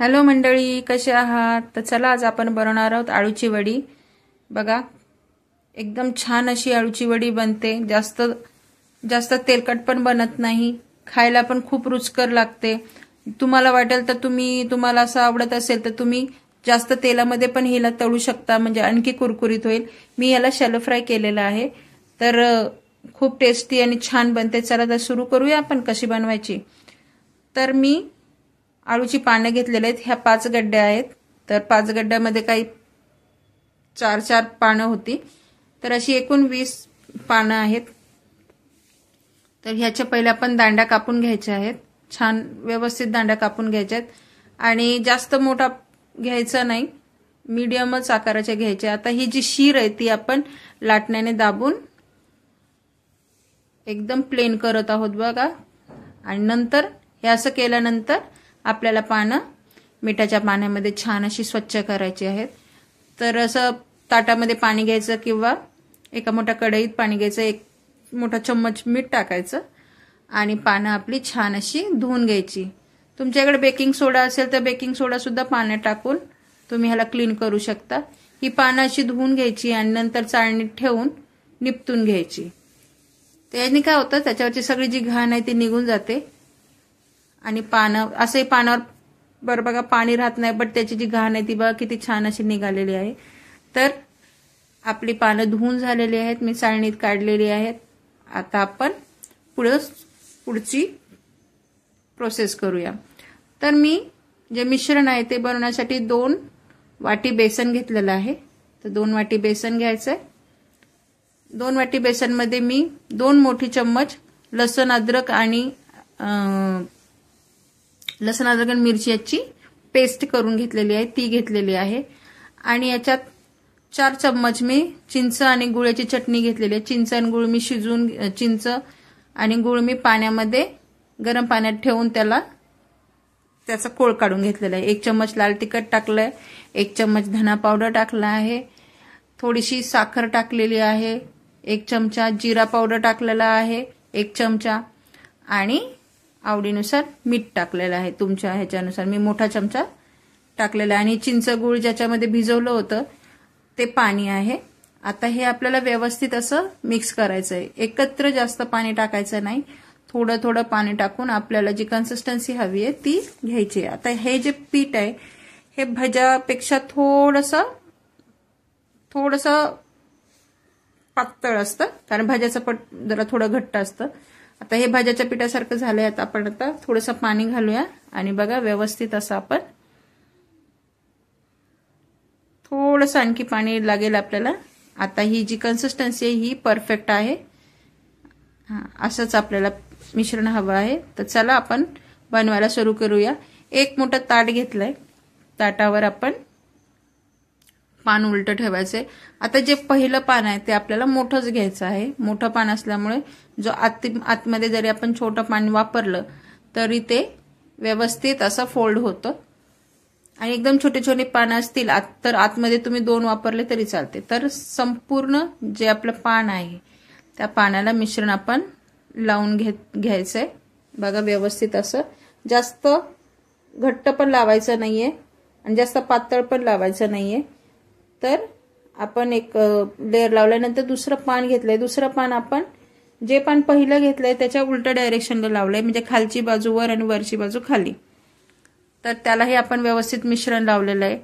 Hello मंडळी, कसे आहात? तर चला आज आपण बनवणार आहोत आळूची वडी। बघा, एकदम छान अशी आळूची वडी बनते। जास्त तेलकट पण बनत नाही, खायला पण खूप रुचकर लागते। तुम्हाला वाटेल तर तुम्हाला असं आवडत असेल तर तुम्ही जास्त तेलामध्ये पण हिला तळू शकता, म्हणजे आणखी कुरकुरीत होईल। मी याला शॅलो फ्राय केलेला आहे, तर खूप टेस्टी आणि छान बनते। चला तर सुरू करूया आपण कशी बनवायची। तर मी आळूची पानं घेतलेले आहेत, ह्या 5 गड्ड्या आहेत। तर 5 गड्ड्यामध्ये काही 4 पानं होती, तर अशी एकूण 20 पानं आहेत। तर ह्याच्या पहिले आपण दांड्या कापून घ्यायच्या आहेत, छान व्यवस्थित दांड्या कापून घ्यायच्या आहेत आणि जास्त मोठा घ्यायचा नाही, मीडियमच आकाराच्या घ्यायच्या। आता ही जी शीर आहे ती आपण लाटण्याने दाबून एकदम प्लेन करत आहोत बघा। आणि नंतर हे असं केल्यानंतर आपल्याला पानं मिठाच्या पाण्यामध्ये छान अशी स्वच्छ करायची आहेत। तर असं ताटामध्ये पाणी घ्यायचं किंवा एका मोठ्या कढईत पाणी घ्यायचं, एक मोठा चम्मच मीठ टाकायचं आणि पानं आपली छान अशी धुवून घ्यायची। तुमच्याकडे बेकिंग सोडा असेल तर बेकिंग सोडा सुद्धा पाण्यात टाकून तुम्ही ह्याला क्लीन करू शकता। ही पानं अशी धुवून घ्यायची आणि नंतर चाळणीत ठेवून निपटून घ्यायची। त्याने काय होतं, त्याच्यावरची सगळी जी घाण आहे ती निघून जाते आणि पानं असे पानावर बघा पाणी राहत नाही, बट त्याची जी घाण आहे ती बघा किती छान अशी निघालेली आहे। तर आपली पानं धुवून झालेली आहेत, मी चाळणीत काढलेली आहेत। आता आपण पुढची प्रोसेस करूया। तर मी जे मिश्रण आहे ते बनवण्यासाठी 2 वाटी बेसन घेतलेलं आहे। तर 2 वाटी बेसन घ्यायचंय। 2 वाटी बेसनमध्ये मी 2 मोठी चम्मच लसूण अद्रक आणि मिरची याची पेस्ट करून घेतलेली आहे, ती घेतलेली आहे। आणि याच्यात 4 चम्मच मी चिंच आणि गुळाची चटणी घेतलेली आहे। चिंच आणि गुळ मी शिजवून, चिंच आणि गुळ मी पाण्यामध्ये गरम पाण्यात ठेवून त्याचा कोळ काढून घेतलेला आहे। 1 चम्मच लाल तिखट टाकलंय, 1 चम्मच धना पावडर टाकला आहे, थोडीशी साखर टाकलेली आहे, 1 चमचा जिरा पावडर टाकलेला आहे, 1 चमचा, आणि आवडीनुसार मीठ टाकलेलं आहे। तुमच्या ह्याच्यानुसार मी मोठा चमचा टाकलेला आहे। आणि चिंच गुळ ज्याच्यामध्ये भिजवलं होतं ते पाणी आहे। आता हे आपल्याला व्यवस्थित असं मिक्स करायचं आहे, एकत्र जास्त पाणी टाकायचं नाही, थोडं थोडं पाणी टाकून आपल्याला जी कन्सिस्टन्सी हवी आहे ती घ्यायची आहे। आता हे जे पीठ आहे हे भज्यापेक्षा थोडंसं पातळ असतं, कारण भाज्याचं पीठ जरा थोडं घट्ट असतं। आता हे भाज्याच्या पिठासारखं झालंय। आता आपण थोडंसं पाणी घालूया आणि बघा व्यवस्थित असं आपण थोडंसं आणखी पाणी लागेल आपल्याला। आता ही जी कन्सिस्टन्सी आहे ही परफेक्ट आहे, असंच आपल्याला मिश्रण हवं आहे। तर चला आपण बनवायला सुरू करूया। एक मोठं ताट घेतलंय, ताटावर आपण पान उलट ठेवायचंय। आता जे पहिलं पान आहे ते आपल्याला मोठंच घ्यायचं आहे, मोठं पान असल्यामुळे जो आतमध्ये जरी आपण छोटं पान वापरलं तरी ते व्यवस्थित असं फोल्ड होतं। आणि एकदम छोटे छोटे पानं असतील तर आतमध्ये तुम्ही 2 वापरले तरी चालते। तर संपूर्ण जे आपलं पान आहे त्या पानाला मिश्रण आपण लावून घ्यायचंय बघा व्यवस्थित असं। जास्त घट्ट पण लावायचं नाहीये आणि जास्त पातळ पण लावायचं नाहीये। तर आपण एक लेअर लावल्यानंतर दुसरं पान घेतलंय, दुसरं पान आपण जे पान पहिलं घेतलंय त्याच्या उलट्या डायरेक्शनला लावलंय, म्हणजे खालची बाजू वर आणि वरची बाजू खाली। तर त्यालाही आपण व्यवस्थित मिश्रण लावलेलं आहे।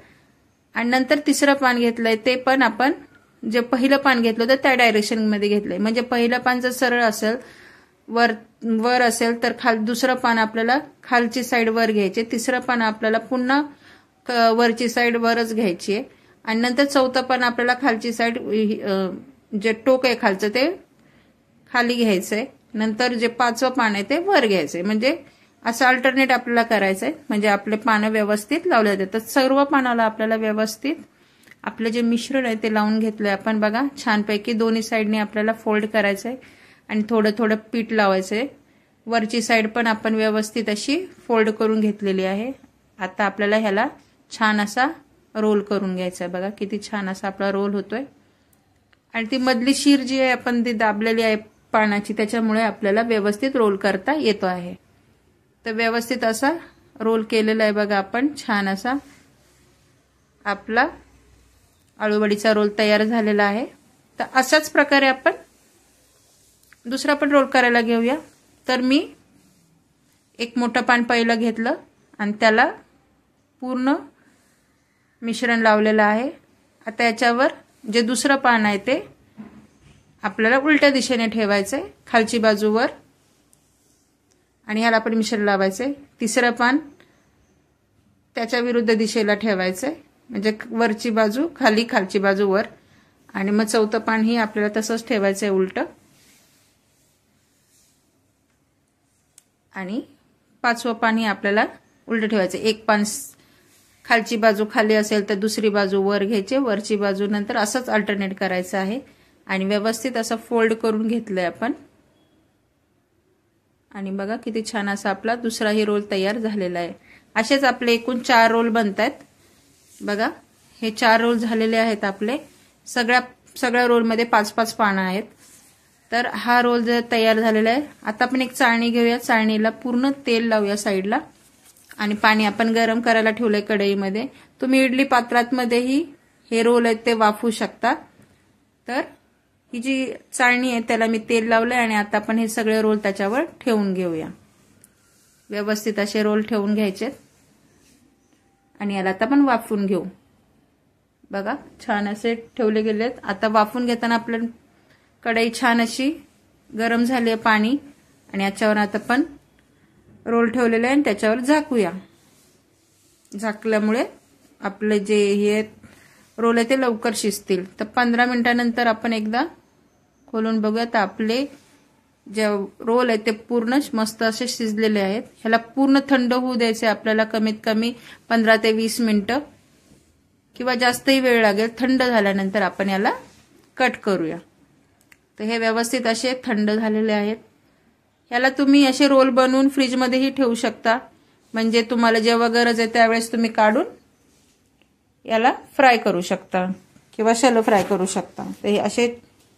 आणि नंतर तिसरं पान घेतलंय, ते पण आपण जे पहिलं पान घेतलं होतं त्या डायरेक्शन मध्ये घेतलंय, म्हणजे पहिलं पान जर सरळ असेल वर असेल तर दुसरं पान आपल्याला खालची साईड वर घ्यायचे, तिसरं पान आपल्याला पुन्हा वरची साईड वरच घ्यायची आहे। आणि नंतर चौथं पान आपल्याला खालची साईड जे टोक आहे खालचं ते खाली घ्यायचंय, नंतर जे 5वं पान आहे ते वर घ्यायचंय। म्हणजे असं अल्टरनेट आपल्याला करायचंय, म्हणजे आपले पानं व्यवस्थित लावले जातात। तर सर्व पानाला आपल्याला व्यवस्थित आपलं जे मिश्रण आहे ते लावून घेतलंय आपण बघा छानपैकी। दोन्ही साईडने आपल्याला फोल्ड करायचंय आणि थोडं थोडं पीठ लावायचंय। वरची साईड पण आपण व्यवस्थित अशी फोल्ड करून घेतलेली आहे। आता आपल्याला ह्याला छान असा रोल करून घ्यायचा आहे बघा, किती छान असा आपला रोल होतोय। आणि ती मधली शीर जी आहे आपण ती दाबलेली आहे पानाची, त्याच्यामुळे आपल्याला व्यवस्थित रोल करता येतो आहे। तर व्यवस्थित असा रोल केलेला आहे बघा आपण, छान असा आपला आळूवडीचा रोल तयार झालेला आहे। तर अशाच प्रकारे आपण दुसरा पण रोल करायला घेऊया। तर मी एक मोठं पान पहिलं घेतलं आणि त्याला पूर्ण मिश्रण लावलेलं आहे। आता याच्यावर जे दुसरं पान आहे ते आपल्याला उलट्या दिशेने ठेवायचंय, खालची बाजूवर, आणि ह्याला पण मिश्रण लावायचंय। तिसरं पान त्याच्या विरुद्ध दिशेला ठेवायचंय, म्हणजे वरची बाजू खाली, खालची बाजू वर, आणि मग चौथं पान ही आपल्याला तसंच ठेवायचंय उलट, आणि पाचवं पान ही आपल्याला उलट ठेवायचं। एक पान खालची बाजू खाली असेल तर दुसरी बाजू वर घ्यायची, वरची बाजू नंतर, असंच अल्टरनेट करायचं आहे। आणि व्यवस्थित असं फोल्ड करून घेतलंय आपण, आणि बघा किती छान असा आपला दुसराही रोल तयार झालेला आहे। असेच आपले एकूण 4 रोल बनतायत बघा। हे 4 रोल झालेले आहेत आपले। सगळ्या रोलमध्ये 5-5 पानं आहेत। तर हा रोल जर तयार झालेला आहे, आता आपण एक चाळणी घेऊया, चाळणीला पूर्ण तेल लावूया साईडला, आणि पाणी आपण गरम करायला ठेवलंय कढईमध्ये। तुम्ही इडली पात्रातमध्येही हे रोल आहेत ते वाफवू शकता। तर ही जी चाळणी आहे त्याला मी तेल लावलंय, आणि आता आपण हे सगळे रोल त्याच्यावर ठेवून घेऊया। व्यवस्थित असे रोल ठेवून घ्यायचे, आणि याला आता आपण वाफवून घेऊ। बघा छान असे ठेवले गेलेत। आता वाफवून घेताना आपल्या कढई छान अशी गरम झाली आहे पाणी, आणि याच्यावर आता आपण रोल ठेवलेले आहे आणि त्याच्यावर झाकूया। झाकल्यामुळे आपले जे हे रोल आहे ते लवकर शिजतील। तर 15 मिनिटांनंतर आपण एकदा खोलून बघूया, तर आपले जे रोल आहे ते पूर्ण मस्त असे शिजलेले आहेत। ह्याला पूर्ण थंड होऊ द्यायचे आपल्याला, कमीत कमी 15 ते 20 मिनिटं किंवा जास्तही वेळ लागेल। थंड झाल्यानंतर आपण याला कट करूया। तर हे व्यवस्थित असे थंड झालेले आहेत। याला तुम्ही असे रोल बनवून फ्रीजमध्येही ठेवू शकता, म्हणजे तुम्हाला जेव्हा गरज आहे त्यावेळेस तुम्ही काढून याला फ्राय करू शकता किंवा शॅलो फ्राय करू शकता। तर हे असे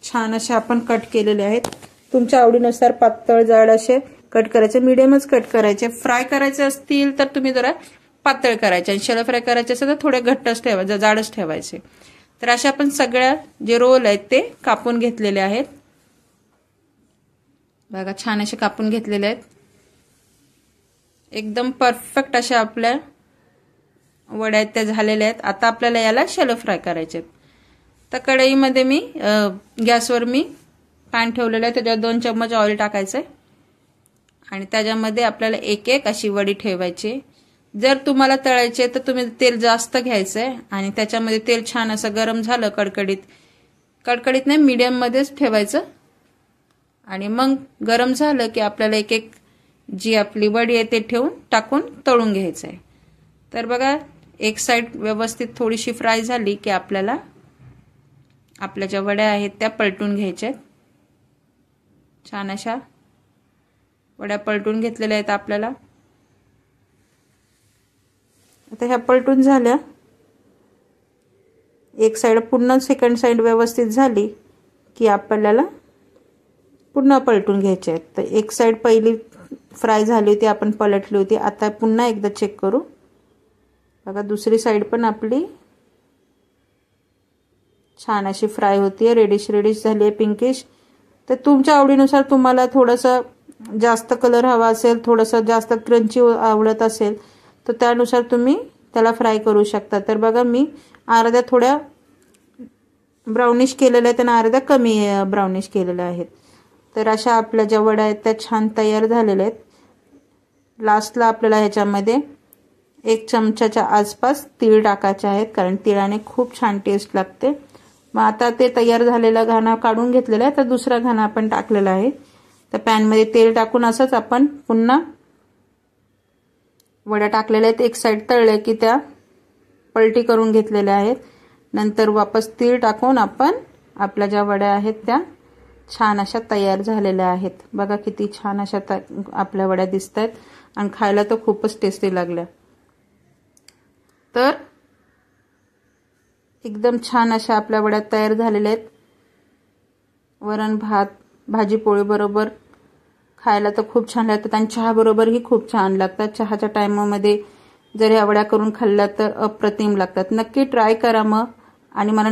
छान असे आपण कट केलेले आहेत। तुमच्या आवडीनुसार पातळ जाड असे कट करायचे, मीडियमच कट करायचे। फ्राय करायचे असतील तर तुम्ही जरा पातळ करायचे, आणि शॅलो फ्राय करायचे असेल तर थोडे घट्टच ठेवायचे, जाडच ठेवायचे। तर अशा आपण सगळ्या जे रोल आहेत ते कापून घेतलेले आहेत बघा, छान असे कापून घेतलेले आहेत। एकदम परफेक्ट अशा आपल्या वड्या त्या झालेल्या आहेत। आता आपल्याला याला शॅलो फ्राय करायचे आहेत। तर कढईमध्ये मी गॅसवर मी पॅन ठेवलेलं आहे, त्याच्यावर 2 चम्मच ऑइल टाकायचंय, आणि त्याच्यामध्ये आपल्याला एक एक अशी वडी ठेवायची। जर तुम्हाला तळायचे तर तुम्ही तेल जास्त घ्यायचंय, आणि त्याच्यामध्ये तेल छान असं गरम झालं, कडकडीत नाही, मीडियम मध्येच ठेवायचं, आणि मग गरम झालं की आपल्याला एक एक जी आपली वडी आहे ते ठेवून टाकून तळून घ्यायचंय। तर बघा एक साइड व्यवस्थित थोडीशी फ्राय झाली की आपल्याला आपल्या ज्या वड्या आहेत त्या पलटून घ्यायच्या। छान अशा वड्या पलटून घेतलेल्या आहेत आपल्याला। आता ह्या पलटून झाल्या, एक साइड पुन्हा सेकंड साइड व्यवस्थित झाली की आपल्याला पुन्हा पलटून घ्यायचे आहेत। तर एक साइड पहिली फ्राय झाली होती, आपण पलटली होती, आता पुन्हा एकदा चेक करू बघा, दुसरी साइड पण आपली छान अशी फ्राय होतीये, रेडिश झाली आहे, पिंकिश। तर तुमच्या आवडीनुसार तुम्हाला थोडंसं जास्त कलर हवा असेल, थोडंसं जास्त क्रंची आवडत असेल तर त्यानुसार तुम्ही त्याला फ्राय करू शकता। तर बघा मी अर्ध्या थोड्या ब्राउनिश केलेल्या आहेत आणि अर्ध्या कमी ब्राउनिश केलेल्या आहेत। तर अशा आपल्या ज्या वड्या आहेत त्या छान तयार झालेल्या आहेत। लास्टला आपल्याला ह्याच्यामध्ये 1 चमचाच्या आसपास तीळ टाकायचे आहेत, कारण तिळाने खूप छान टेस्ट लागते। मग आता ते तयार झालेला घाणा काढून घेतलेला आहे, तर दुसरा घाणा आपण टाकलेला आहे। तर पॅन मध्ये तेल टाकून असंच आपण पुन्हा वड्या टाकलेल्या आहेत, एक साइड तळले की त्या पलटी करून घेतलेल्या आहेत। नंतर वापस तीळ टाकून आपण आपल्या ज्या वड्या आहेत त्या छान अशा तयार झालेल्या आहेत। बघा किती छान अशा आपल्या वड्या दिसतायत, आणि खायला तर खूपच टेस्टी लागल्या। तर एकदम छान अशा आपल्या वड्या तयार झालेल्या आहेत। वरण भात भाजी पोळी बरोबर खायला तर खूप छान लागतात आणि चहाबरोबरही खूप छान लागतात. चहाच्या टायमामध्ये जर ह्या वड्या करून खाल्ल्या तर अप्रतिम लागतात. नक्की ट्राय करा मग आणि मला